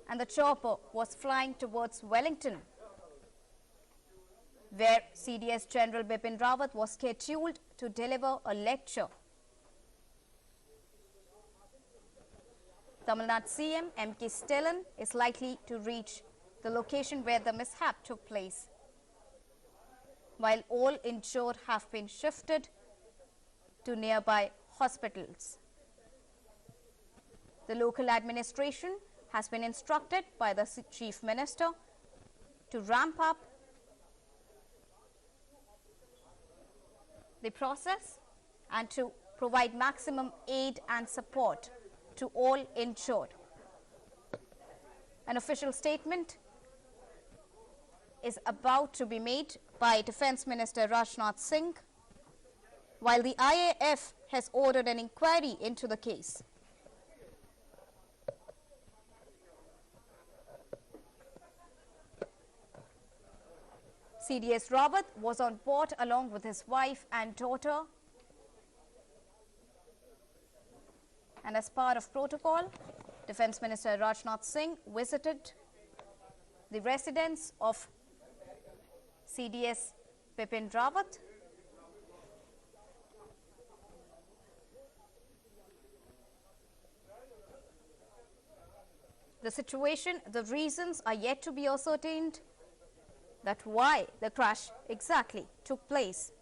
and the chopper was flying towards Wellington, where CDS General Bipin Rawat was scheduled to deliver a lecture. Tamil Nadu CM M.K. Stalin is likely to reach the location where the mishap took place, while all injured have been shifted to nearby hospitals. The local administration has been instructed by the Chief Minister to ramp up the process and to provide maximum aid and support to all injured. An official statement is about to be made by Defence Minister Rajnath Singh, while the IAF has ordered an inquiry into the case. CDS Rawat was on board along with his wife and daughter, and as part of protocol, Defence Minister Rajnath Singh visited the residence of CDS Bipin Rawat. The situation, the reasons are yet to be ascertained, that why the crash exactly took place.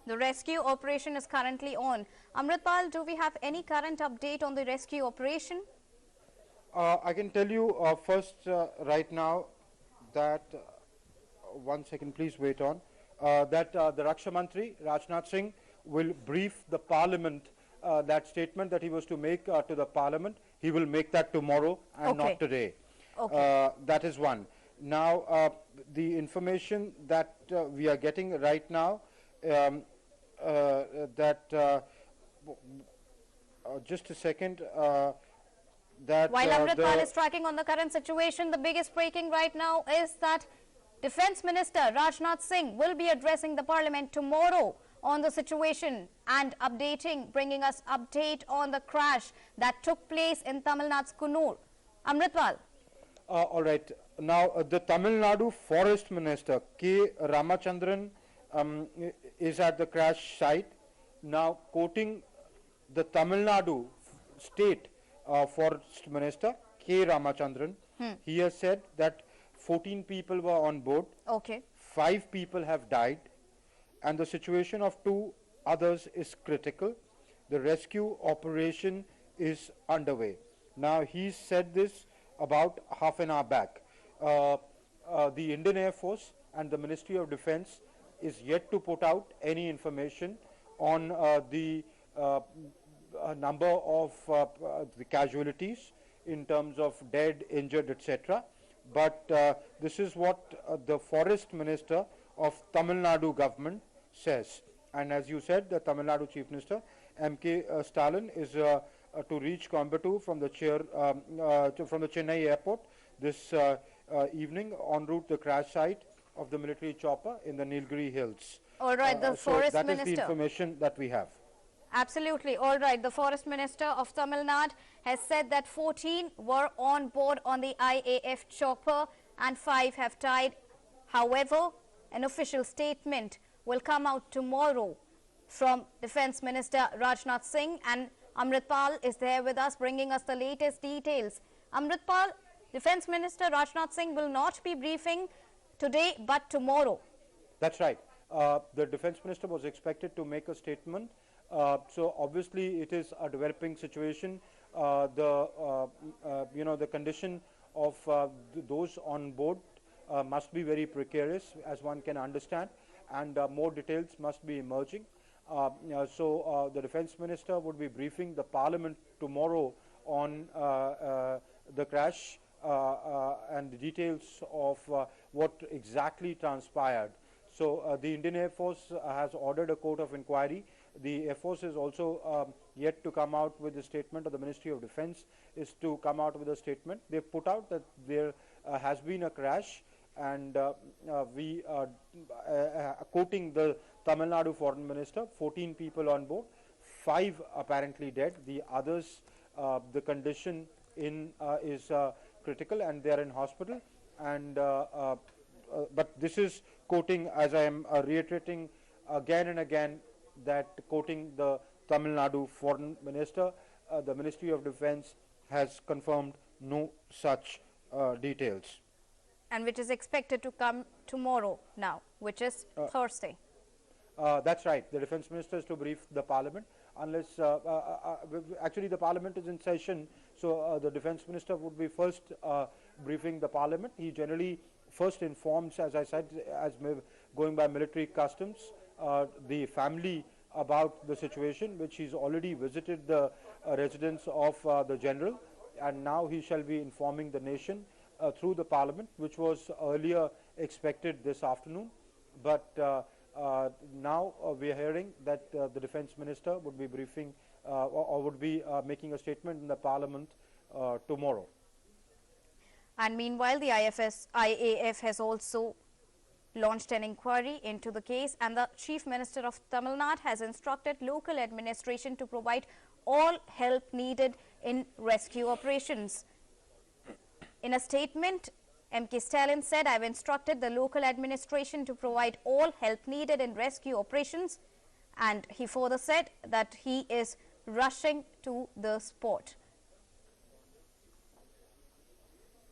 The rescue operation is currently on. Amritpal, do we have any current update on the rescue operation? I can tell you first right now that, 1 second please wait on, that the Raksha Mantri Rajnath Singh will brief the Parliament. That statement that he was to make to the Parliament, he will make that tomorrow and not today. Okay. That is one. Now, the information that we are getting right now, just a second, that while Amritpal is tracking on the current situation, the biggest breaking right now is that Defence Minister Rajnath Singh will be addressing the Parliament tomorrow on the situation and bringing us update on the crash that took place in Tamil Nadu's Coonoor. Amritpal. All right. Now, the Tamil Nadu Forest Minister K. Ramachandran is at the crash site. Now, quoting the Tamil Nadu State Forest Minister K. Ramachandran, he has said that 14 people were on board. Okay. 5 people have died, and the situation of 2 others is critical. The rescue operation is underway. Now, he said this about half an hour back. The Indian Air Force and the Ministry of Defence is yet to put out any information on the number of the casualties in terms of dead, injured, etc. But this is what the Forest Minister of Tamil Nadu government says. And as you said, the Tamil Nadu Chief Minister M.K. Stalin is to reach Coimbatore from the Chennai airport this evening en route the crash site of the military chopper in the Nilgiri Hills. All right, the Forest Minister. That is the information that we have. Absolutely. All right. The Forest Minister of Tamil Nadu has said that 14 were on board on the IAF chopper and 5 have died. However, an official statement will come out tomorrow from Defence Minister Rajnath Singh, and Amritpal is there with us bringing us the latest details. Amritpal, Defence Minister Rajnath Singh will not be briefing today but tomorrow. That's right. The Defence Minister was expected to make a statement. So obviously it is a developing situation. The condition of those on board must be very precarious, as one can understand, and more details must be emerging. So the Defence Minister would be briefing the Parliament tomorrow on the crash and the details of what exactly transpired. So the Indian Air Force has ordered a court of inquiry. The Air Force is also yet to come out with a statement, or the Ministry of Defence is to come out with a statement. They put out that there has been a crash, and we are quoting the Tamil Nadu Foreign Minister, 14 people on board, 5 apparently dead. The others, the condition is critical, and they are in hospital. And but this is quoting, as I am reiterating again and again, that quoting the Tamil Nadu Foreign Minister, the Ministry of Defence has confirmed no such details. And which is expected to come tomorrow now, which is Thursday. That's right. The Defence Minister is to brief the Parliament, unless actually the Parliament is in session, so the Defence Minister would be first briefing the Parliament. He generally first informs, as I said, going by military customs, the family about the situation, which he's already visited the residence of the General, and now he shall be informing the nation through the Parliament, which was earlier expected this afternoon. But now we are hearing that the Defence Minister would be briefing or would be making a statement in the Parliament tomorrow. And meanwhile, the IAF has also launched an inquiry into the case, and the Chief Minister of Tamil Nadu has instructed local administration to provide all help needed in rescue operations. In a statement, M.K. Stalin said, "I have instructed the local administration to provide all help needed in rescue operations," and he further said that he is rushing to the spot.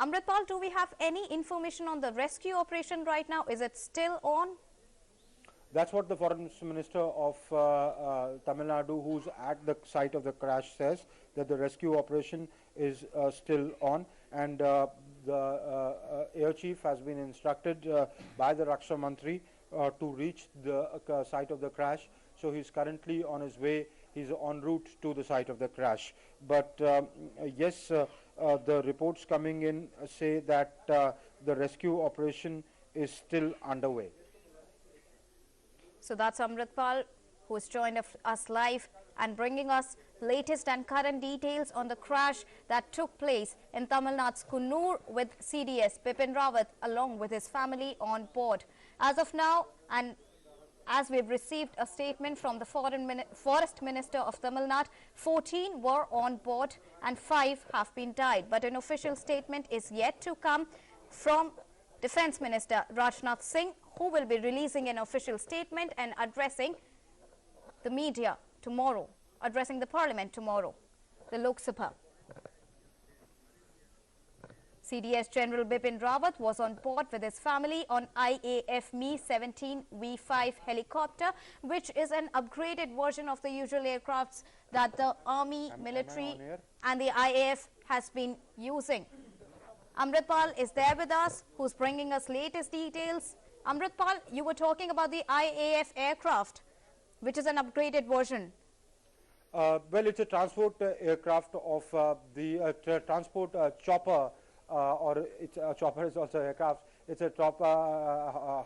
Amritpal, do we have any information on the rescue operation right now? Is it still on? That's what the Foreign Minister of Tamil Nadu, who's at the site of the crash, says, that the rescue operation is still on, and the Air Chief has been instructed by the Raksha Mantri to reach the site of the crash. So he's currently on his way. He's en route to the site of the crash. But yes, the reports coming in say that the rescue operation is still underway. So that's Amritpal, who has joined us live and bringing us latest and current details on the crash that took place in Tamil Nadu's Kunnur with CDS Bipin Rawat along with his family on board. As of now, and as we've received a statement from the Forest Minister of Tamil Nadu, 14 were on board and 5 have been died. But an official statement is yet to come from Defence Minister Rajnath Singh, who will be releasing an official statement and addressing the media tomorrow, addressing the Parliament tomorrow, the Lok Sabha. CDS General Bipin Rawat was on board with his family on IAF Mi-17 V5 helicopter, which is an upgraded version of the usual aircrafts that the Army, military and the IAF has been using. Amritpal is there with us, who's bringing us latest details. Amritpal, you were talking about the IAF aircraft, which is an upgraded version. Well, it's a transport aircraft of the transport chopper, or it's a chopper is also aircraft. It's a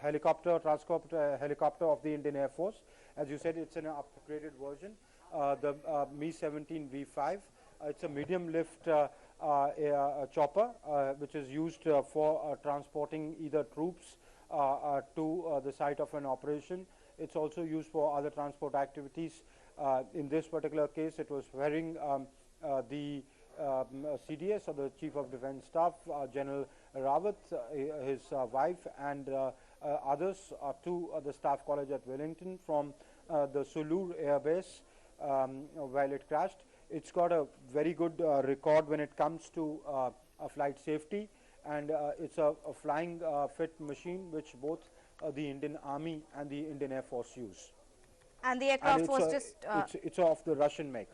helicopter, transport helicopter of the Indian Air Force. As you said, it's an upgraded version. The Mi-17 V5. It's a medium lift chopper, which is used for transporting either troops to the site of an operation. It's also used for other transport activities. In this particular case, it was ferrying the CDS, or the Chief of Defence Staff, General Rawat, his wife, and others to the Staff College at Wellington from the Sulur Air Base while it crashed. It's got a very good record when it comes to flight safety, and it's a flying fit machine which both the Indian Army and the Indian Air Force use. And the aircraft was just... it's of the Russian make.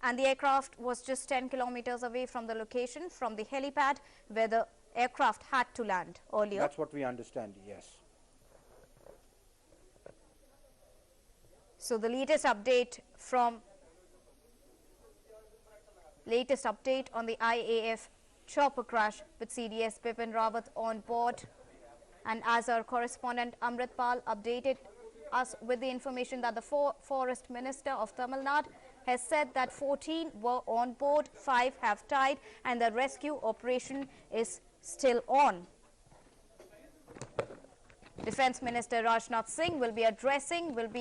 And the aircraft was just 10 kilometers away from the location, from the helipad where the aircraft had to land earlier. That's what we understand, yes. So the latest update on the IAF chopper crash with CDS Bipin Rawat on board. And as our correspondent Amritpal updated us with the information that the Forest Minister of Tamil Nadu has said that 14 were on board, 5 have died, and the rescue operation is still on. Defence Minister Rajnath Singh will be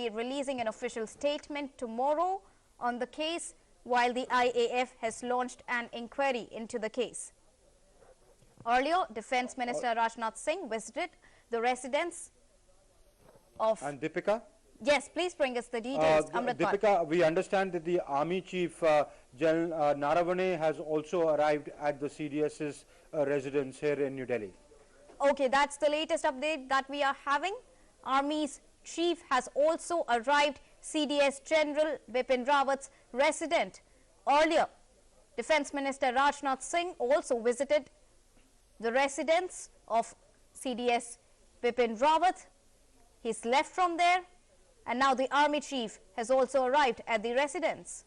releasing an official statement tomorrow on the case, while the IAF has launched an inquiry into the case. Earlier, Defence Minister Rajnath Singh visited the residence of... And Deepika? Yes, please bring us the details, Amritpal. Deepika, we understand that the Army Chief General Naravane has also arrived at the CDS's residence here in New Delhi. Okay, that's the latest update that we are having. Army's chief has also arrived CDS General Bipin Rawat's resident. Earlier, Defence Minister Rajnath Singh also visited the residence of CDS Bipin Rawat. He's left from there, and now the Army chief has also arrived at the residence.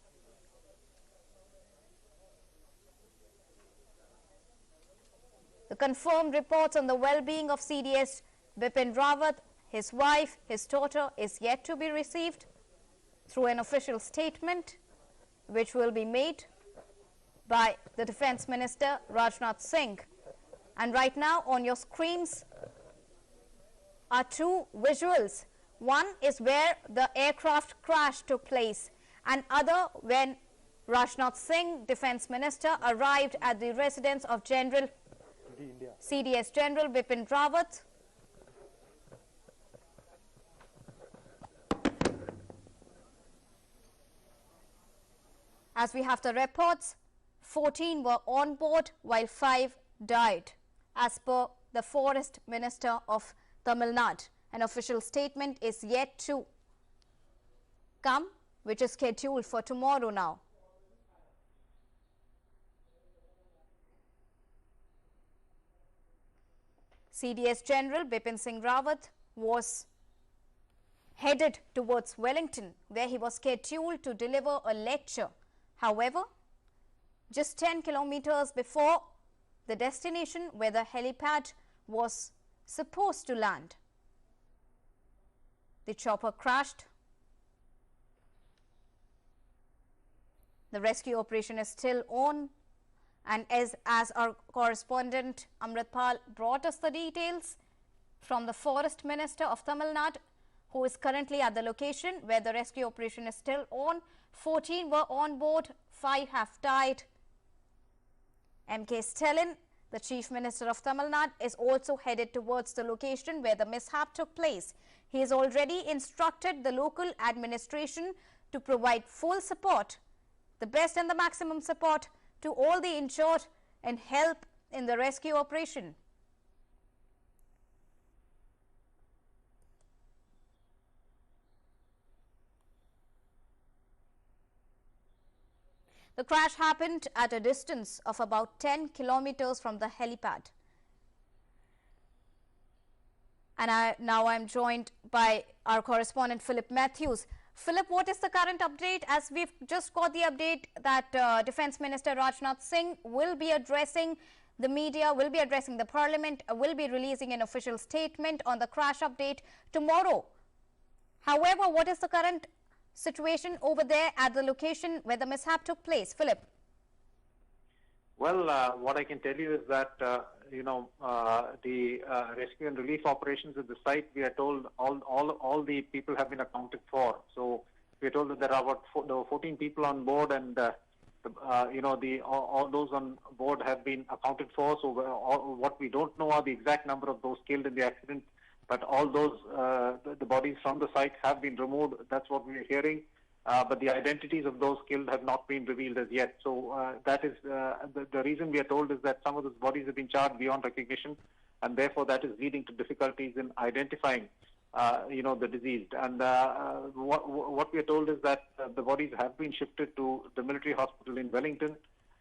The confirmed reports on the well-being of CDS Bipin Rawat, his wife, his daughter is yet to be received through an official statement which will be made by the Defence Minister Rajnath Singh. And right now on your screens are two visuals. One is where the aircraft crash took place, and other when Rajnath Singh, Defence Minister, arrived at the residence of CDS General Bipin Rawat. As we have the reports, 14 were on board while 5 died, as per the Forest Minister of Tamil Nadu. An official statement is yet to come, which is scheduled for tomorrow now. CDS General Bipin Singh Rawat was headed towards Wellington, where he was scheduled to deliver a lecture. However, just 10 kilometers before the destination where the helipad was supposed to land, the chopper crashed. The rescue operation is still on, and as our correspondent Amritpal brought us the details from the Forest Minister of Tamil Nadu, who is currently at the location where the rescue operation is still on. 14 were on board, 5 have died. M.K. Stalin, the Chief Minister of Tamil Nadu, is also headed towards the location where the mishap took place. He has already instructed the local administration to provide full support, the best and the maximum support to all the injured and help in the rescue operation. The crash happened at a distance of about 10 kilometers from the helipad. And now I'm joined by our correspondent Philip Matthews. Philip, what is the current update? As we've just got the update that Defence Minister Rajnath Singh will be addressing the media, will be addressing the Parliament, will be releasing an official statement on the crash update tomorrow. However, what is the current situation over there at the location where the mishap took place? Philip. Well, what I can tell you is that, the rescue and relief operations at the site, we are told all the people have been accounted for. So we are told that there are about 14 people on board, and all those on board have been accounted for. So what we don't know are the exact number of those killed in the accident, but all those the bodies from the site have been removed. That's what we are hearing. But the identities of those killed have not been revealed as yet. So that is the reason we are told is that some of those bodies have been charred beyond recognition, and therefore that is leading to difficulties in identifying, the deceased. And what we are told is that the bodies have been shifted to the military hospital in Wellington,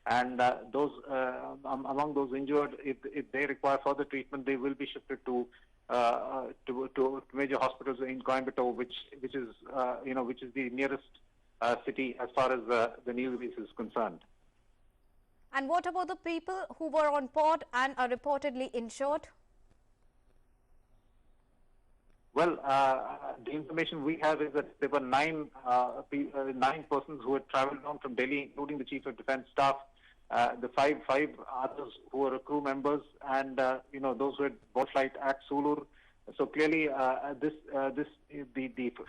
and those among those injured, if they require further treatment, they will be shifted to major hospitals in Coimbatore, which is the nearest city as far as the news is concerned. And what about the people who were on board and are reportedly injured? Well, the information we have is that there were nine persons who had travelled down from Delhi, including the Chief of Defence Staff, the five others who were crew members, and those who had board flight at Sulur. So clearly, the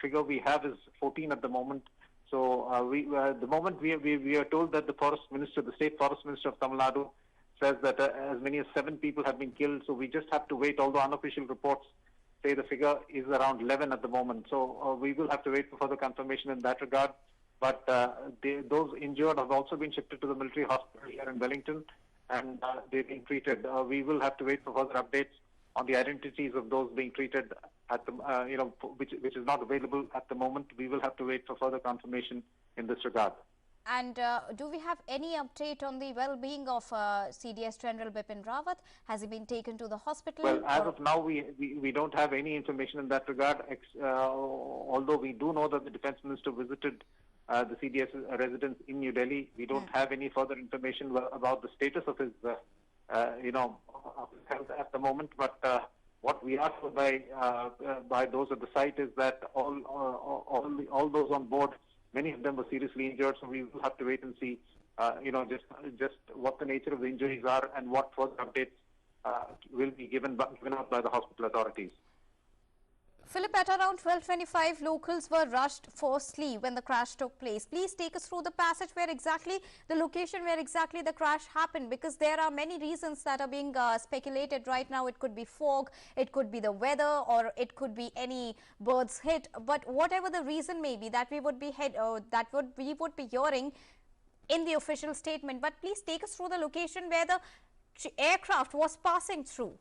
figure we have is 14 at the moment. So the moment we are told that the forest minister, the state forest minister of Tamil Nadu, says that as many as 7 people have been killed. So we just have to wait. Although unofficial reports say the figure is around 11 at the moment. So we will have to wait for further confirmation in that regard. But those injured have also been shifted to the military hospital here in Wellington, and they're being treated. We will have to wait for further updates on the identities of those being treated at the, which is not available at the moment. We will have to wait for further confirmation in this regard. And do we have any update on the well-being of CDS General Bipin Rawat? Has he been taken to the hospital? Well, as of now, we don't have any information in that regard, although we do know that the Defence Minister visited the CDS residence in New Delhi. We don't have any further information about the status of his of his health at the moment, but what we are told by those at the site is that all those on board, many of them were seriously injured. So we will have to wait and see, just what the nature of the injuries are and what further updates will be given out by the hospital authorities. Philip, at around 12:25, locals were rushed forcefully when the crash took place. Please take us through the passage where exactly, the location where exactly the crash happened, because there are many reasons that are being speculated right now. It could be fog, it could be the weather, or it could be any birds hit. But whatever the reason may be, that we would be hearing in the official statement. But please take us through the location where the aircraft was passing through.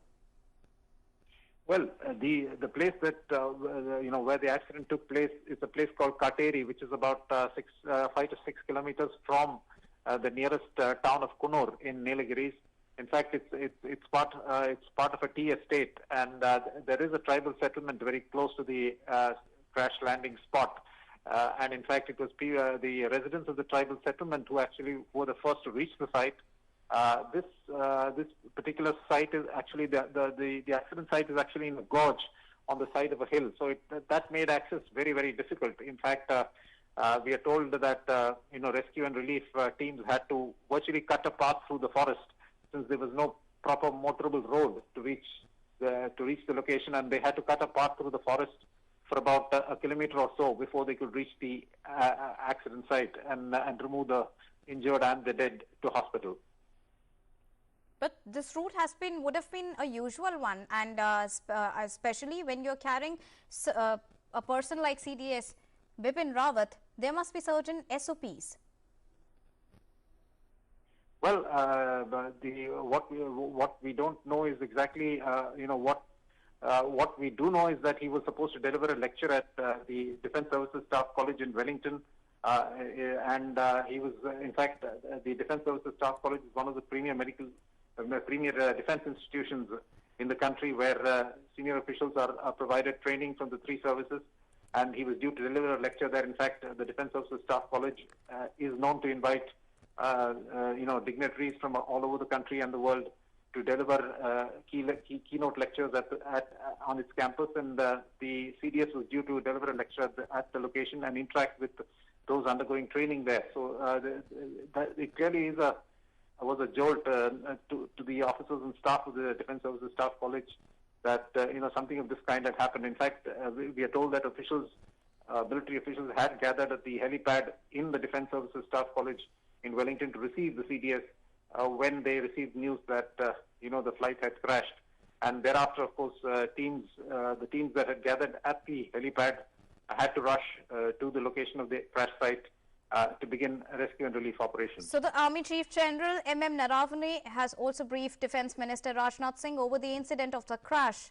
Well, the place that where the accident took place is a place called Kateri, which is about 5 to 6 kilometers from the nearest town of Kunur in Nilgiris. In fact, it's part of a tea estate, and there is a tribal settlement very close to the crash landing spot. And in fact, it was the residents of the tribal settlement who actually were the first to reach the site. This particular site is actually the accident site is actually in a gorge on the side of a hill, so that made access very, very difficult. In fact, we are told that rescue and relief teams had to virtually cut a path through the forest, since there was no proper motorable road to reach the location, and they had to cut a path through the forest for about a kilometer or so before they could reach the accident site and remove the injured and the dead to hospital. But this route would have been a usual one, and especially when you're carrying a person like CDS Bipin Rawat, there must be certain SOPs. Well, what we don't know is exactly what we do know is that he was supposed to deliver a lecture at the Defence Services Staff College in Wellington, and he was in fact the Defence Services Staff College is one of the premier defence institutions in the country, where senior officials are provided training from the 3 services, and he was due to deliver a lecture there. In fact, the Defence Services Staff College is known to invite dignitaries from all over the country and the world to deliver keynote lectures on its campus, and the CDS was due to deliver a lecture at the location and interact with those undergoing training there. So it clearly was a jolt to the officers and staff of the Defence Services Staff College that something of this kind had happened. In fact, we are told that military officials had gathered at the helipad in the Defence Services Staff College in Wellington to receive the CDS when they received news that the flight had crashed. And thereafter, of course, the teams that had gathered at the helipad had to rush to the location of the crash site to begin rescue and relief operations. So the Army Chief General M.M. Naravane has also briefed Defence Minister Rajnath Singh over the incident of the crash.